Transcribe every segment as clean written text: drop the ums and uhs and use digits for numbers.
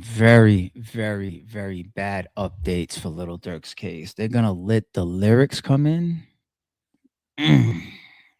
Very, very, very bad updates for Little Durk's case. They're gonna let the lyrics come in. Mm,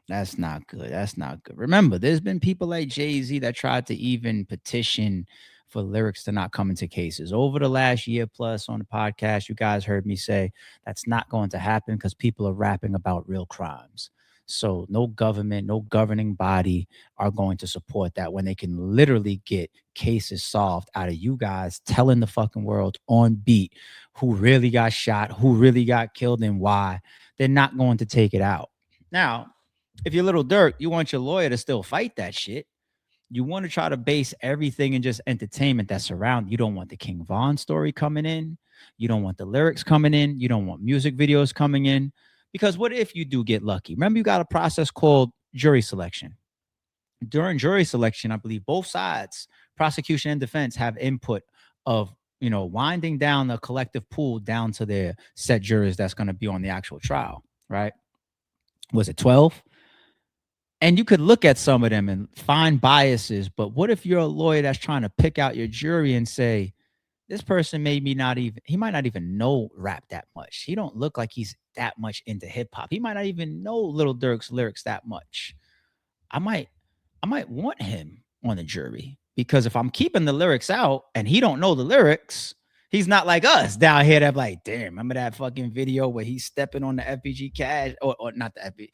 that's not good. That's not good. Remember, there's been people like Jay-Z that tried to even petition for lyrics to not come into cases. Over the last year plus on the podcast, you guys heard me say that's not going to happen because people are rapping about real crimes. So no government, no governing body are going to support that when they can literally get cases solved out of you guys telling the fucking world on beat who really got shot, who really got killed, and why. They're not going to take it out. Now, if you're Little Durk, you want your lawyer to still fight that shit. You want to try to base everything in just entertainment that's around. You don't want the King Von story coming in. You don't want the lyrics coming in. You don't want music videos coming in. Because what if you do get lucky? Remember, you got a process called jury selection. During jury selection, I believe both sides, prosecution and defense, have input of winding down the collective pool down to their set jurors that's going to be on the actual trial, right? Was it 12? And you could look at some of them and find biases, but what if you're a lawyer that's trying to pick out your jury and say, this person maybe not even, he might not even know rap that much. He don't look like he's that much into hip hop. He might not even know Little Durk's lyrics that much. I might I might want him on the jury because if I'm keeping the lyrics out and he don't know the lyrics, he's not like us down here that like, damn, remember that fucking video where he's stepping on the FBG cash or not the FBG,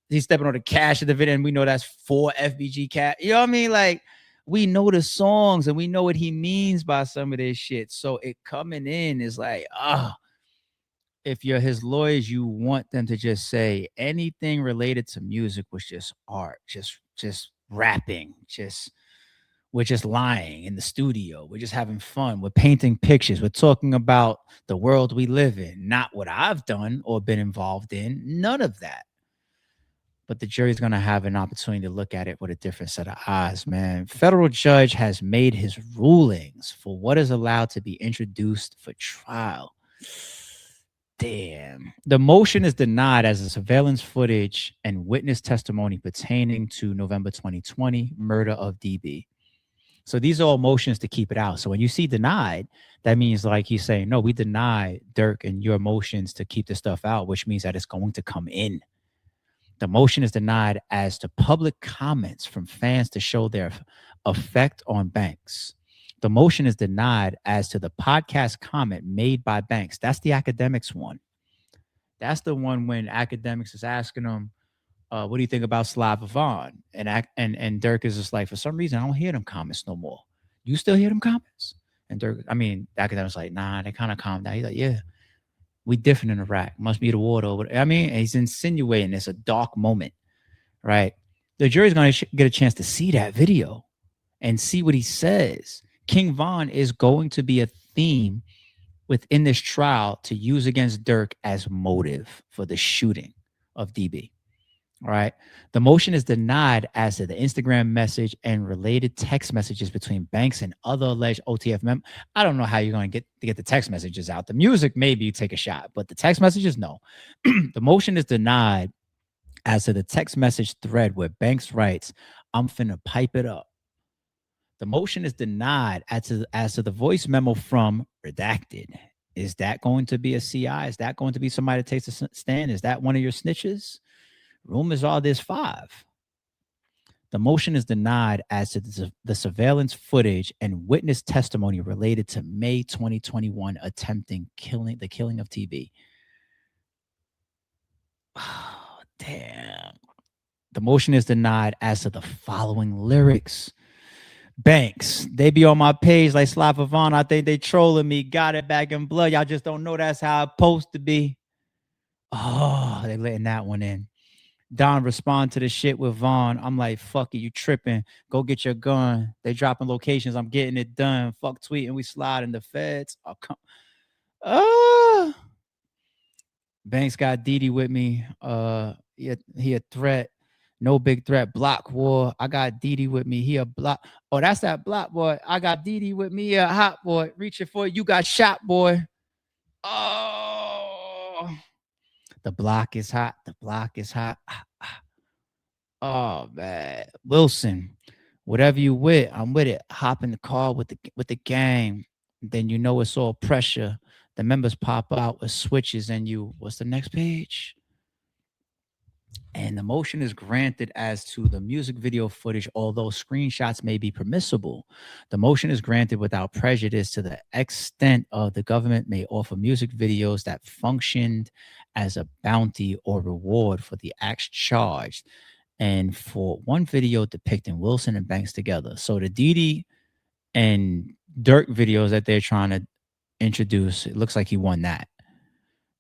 he's stepping on the cash of the video, and we know that's for FBG cash. You know what I mean? Like, we know the songs and we know what he means by some of this shit. So it coming in is like, if you're his lawyers, you want them to just say anything related to music was just art, just rapping, just we're just lying in the studio. We're just having fun. We're painting pictures. We're talking about the world we live in, not what I've done or been involved in. None of that. But the jury's going to have an opportunity to look at it with a different set of eyes, man. Federal judge has made his rulings for what is allowed to be introduced for trial. Damn. The motion is denied as a surveillance footage and witness testimony pertaining to November 2020 murder of DB. So these are all motions to keep it out. So when you see denied, that means like he's saying, no, we deny Durk and your motions to keep the stuff out, which means that it's going to come in. The motion is denied as to public comments from fans to show their effect on Banks. The motion is denied as to the podcast comment made by Banks. That's the academics one. That's the one when academics is asking them, what do you think about Slava Vaughn? And Dirk is just like, for some reason, I don't hear them comments no more. You still hear them comments? And Dirk, I mean, the academic's like, nah, they kind of calmed down. He's like, yeah, we different in Iraq. Must be the water. I mean, he's insinuating it's a dark moment, right? The jury's going to get a chance to see that video and see what he says. King Von is going to be a theme within this trial to use against Dirk as motive for the shooting of DB. All right. The motion is denied as to the Instagram message and related text messages between Banks and other alleged OTF members. I don't know how you're going to get the text messages out. The music, maybe you take a shot, but the text messages, no. The motion is denied as to the text message thread where Banks writes, I'm finna pipe it up. The motion is denied as to the voice memo from Redacted. Is that going to be a CI? Is that going to be somebody that takes a stand? Is that one of your snitches? Rumors are there's 5. The motion is denied as to the surveillance footage and witness testimony related to May 2021 attempting the killing of TB. Oh, damn. The motion is denied as to the following lyrics. Banks, they be on my page like Slava Vaughn. I think they trolling me. Got it back in blood. Y'all just don't know that's how it's supposed to be. Oh, they letting that one in. Don respond to the shit with Vaughn. I'm like, fuck it, you tripping. Go get your gun. They dropping locations. I'm getting it done. Fuck tweeting. We slide in the feds. Oh, come. Banks got Didi with me. He a threat. No big threat. Block war. I got Didi with me. He a block. Oh, that's that block boy. I got Didi with me. A hot boy. Reaching for it. You got shot, boy. Oh, the block is hot. The block is hot. Oh man, Wilson. Whatever you with, I'm with it. Hop in the car with the gang. Then you know it's all pressure. The members pop out with switches, and you. What's the next page? And the motion is granted as to the music video footage, although screenshots may be permissible. The motion is granted without prejudice to the extent of the government may offer music videos that functioned as a bounty or reward for the acts charged. And for one video depicting Wilson and Banks together. So the Diddy and Dirk videos that they're trying to introduce, it looks like he won that.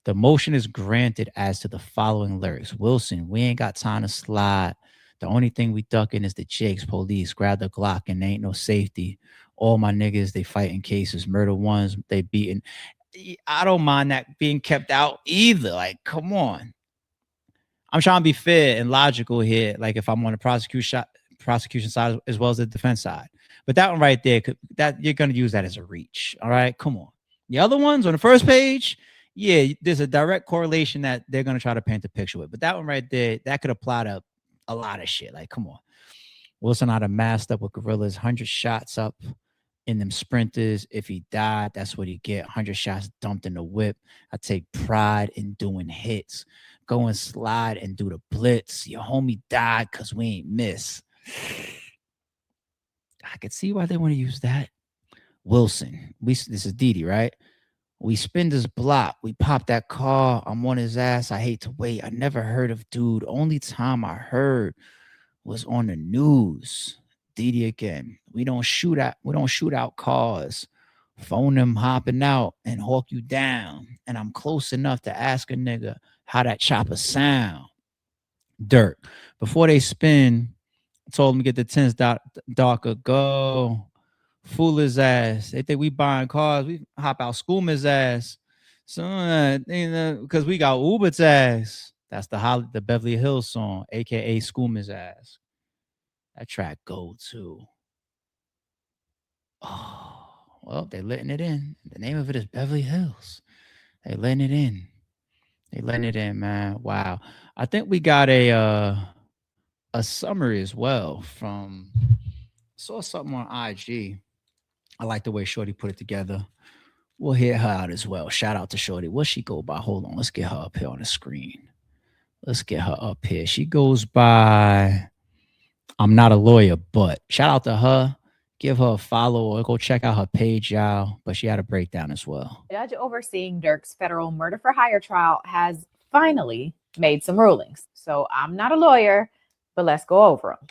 The motion is granted as to the following lyrics. Wilson, we ain't got time to slide. The only thing we ducking is the Jakes police. Grab the Glock and ain't no safety. All my niggas, they fighting cases. Murder ones, they beating. I don't mind that being kept out either. Like, come on. I'm trying to be fair and logical here. Like, if I'm on the prosecution side as well as the defense side. But that one right there, that you're gonna use that as a reach. All right, come on. The other ones on the first page, yeah, there's a direct correlation that they're gonna try to paint a picture with. But that one right there, that could apply to a lot of shit. Like, come on. Wilson had a masked up with gorillas, 100 shots up in them sprinters. If he died, that's what he get. 100 shots dumped in the whip. I take pride in doing hits. Go and slide and do the blitz. Your homie died because we ain't miss. I could see why they want to use that. Wilson, this is Didi, right? We spin this block. We pop that car. I'm on his ass. I hate to wait. I never heard of dude. Only time I heard was on the news. Didi again. We don't shoot out cars. Phone them hopping out and hawk you down. And I'm close enough to ask a nigga how that chopper sound. Dirt. Before they spin, told him to get the tents darker. Go. Fool his ass. They think we buying cars. We hop out Schoolman's ass. So, because we got Uber's ass. That's the Beverly Hills song, aka Schoolman's ass. That track go too. Oh, well, they're letting it in. The name of it is Beverly Hills. They letting it in. They letting it in, man. Wow. I think we got a summary as well from saw something on IG. I like the way Shorty put it together. We'll hear her out as well. Shout out to Shorty. What she go by? Hold on. Let's get her up here on the screen. Let's get her up here. She goes by I'm not a lawyer, but shout out to her. Give her a follow or go check out her page, y'all. But she had a breakdown as well. The judge overseeing Durk's federal murder for hire trial has finally made some rulings. So I'm not a lawyer, but let's go over them.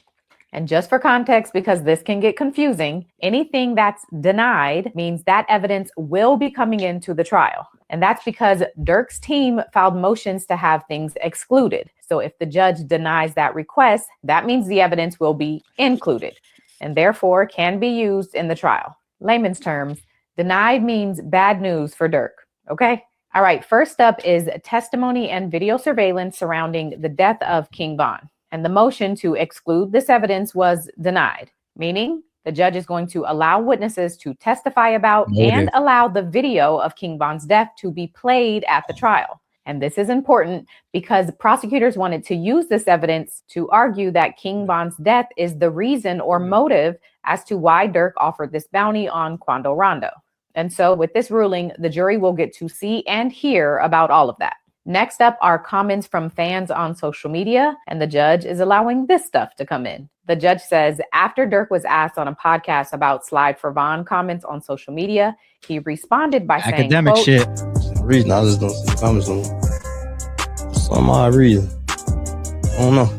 And just for context, because this can get confusing, anything that's denied means that evidence will be coming into the trial. And that's because Durk's team filed motions to have things excluded. So if the judge denies that request, that means the evidence will be included and therefore can be used in the trial. Layman's terms, denied means bad news for Durk. Okay? All right. First up is testimony and video surveillance surrounding the death of King Von. And the motion to exclude this evidence was denied, meaning the judge is going to allow witnesses to testify about and allow the video of King Von's death to be played at the trial. And this is important because prosecutors wanted to use this evidence to argue that King Von's death is the reason or motive as to why Durk offered this bounty on Quando Rondo. And so with this ruling, the jury will get to see and hear about all of that. Next up are comments from fans on social media, and the judge is allowing this stuff to come in. The judge says after Durk was asked on a podcast about Slide for Von comments on social media, he responded by saying, quote, shit. The reason I just don't see comments on them. Some odd reason. I don't know.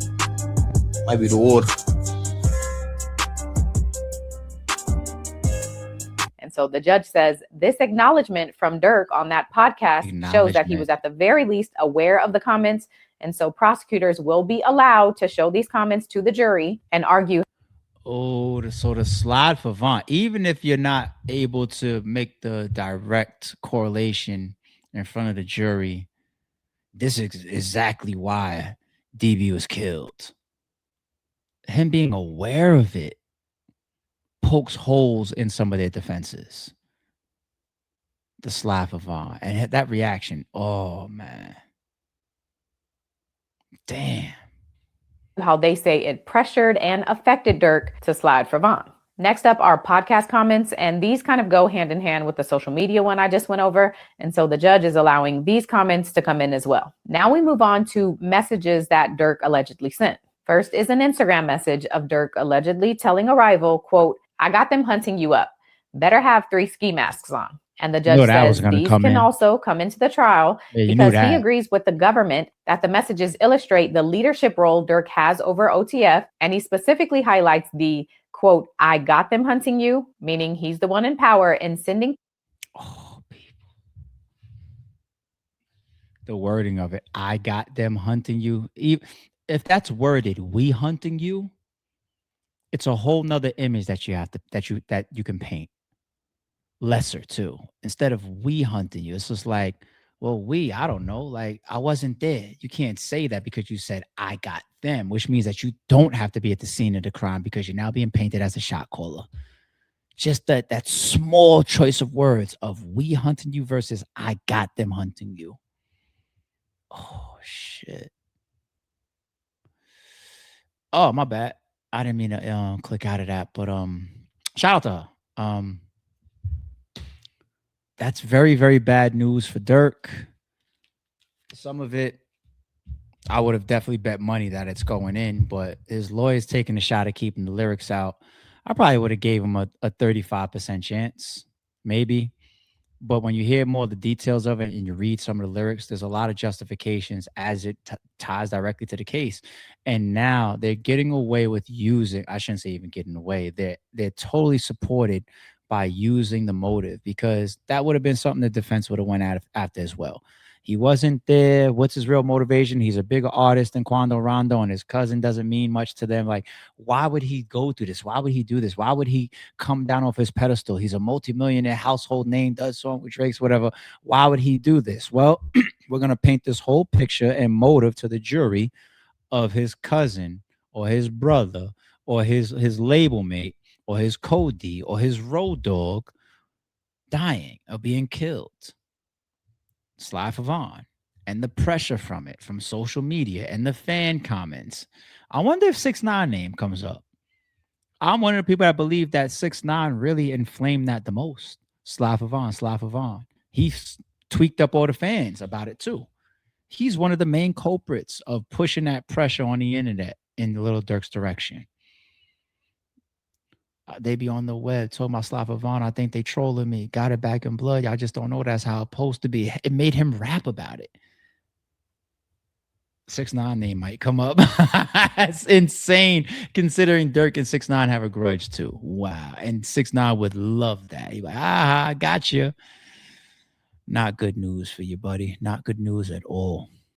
Might be the water. So the judge says this acknowledgement from Durk on that podcast shows that he was at the very least aware of the comments. And so prosecutors will be allowed to show these comments to the jury and argue. Oh, so the Slide for Von, even if you're not able to make the direct correlation in front of the jury, this is exactly why DB was killed. Him being aware of it pokes holes in some of their defenses. The Slide for Von. And that reaction, oh, man. Damn. how they say it pressured and affected Durk to slide for Von. Next up are podcast comments, and these kind of go hand in hand with the social media one I just went over, and so the judge is allowing these comments to come in as well. Now we move on to messages that Durk allegedly sent. First is an Instagram message of Durk allegedly telling a rival, quote, "I got them hunting you up. Better have 3 ski masks on." And the judge says these can also come into the trial because he agrees with the government that the messages illustrate the leadership role Durk has over OTF, and he specifically highlights the quote, "I got them hunting you," meaning he's the one in power in sending. Oh, people. The wording of it, "I got them hunting you." If that's worded, "we hunting you," it's a whole nother image that you can paint. Lesser too. Instead of "we hunting you," it's just like, well, I don't know. Like, I wasn't there. You can't say that because you said "I got them," which means that you don't have to be at the scene of the crime because you're now being painted as a shot caller. Just that small choice of words of "we hunting you" versus "I got them hunting you." Oh shit. Oh, my bad. I didn't mean to click out of that, but shout out to her. That's very, very bad news for Durk. Some of it, I would have definitely bet money that it's going in, but his lawyer's taking a shot at keeping the lyrics out. I probably would have gave him a 35% chance, maybe. But when you hear more of the details of it and you read some of the lyrics, there's a lot of justifications as it ties directly to the case. And now they're getting away with using, I shouldn't say even getting away, they're totally supported by using the motive, because that would have been something the defense would have went after as well. He wasn't there. What's his real motivation? He's a bigger artist than Quando Rondo, and his cousin doesn't mean much to them. Like, why would he go through this? Why would he do this? Why would he come down off his pedestal? He's a multimillionaire, household name, does song with Drake's, whatever. Why would he do this? Well, we're going to paint this whole picture and motive to the jury of his cousin or his brother or his label mate or his Cody or his road dog dying or being killed. Slide for Vaughn, and the pressure from it, from social media and the fan comments. I wonder if 6ix9ine name comes up. I'm one of the people that believe that 6ix9ine really inflamed that the most. Slide for Vaughn. He tweaked up all the fans about it too. He's one of the main culprits of pushing that pressure on the internet in the Lil Durk's direction. They be on the web talking about Slava Vaughn. I think they trolling me. Got it back in blood. Y'all just don't know that's how it's supposed to be. It made him rap about it. 6ix9ine name might come up. That's insane, considering Durk and 6ix9ine have a grudge too. Wow. And 6ix9ine would love that. He's like, I got you. Not good news for you, buddy. Not good news at all.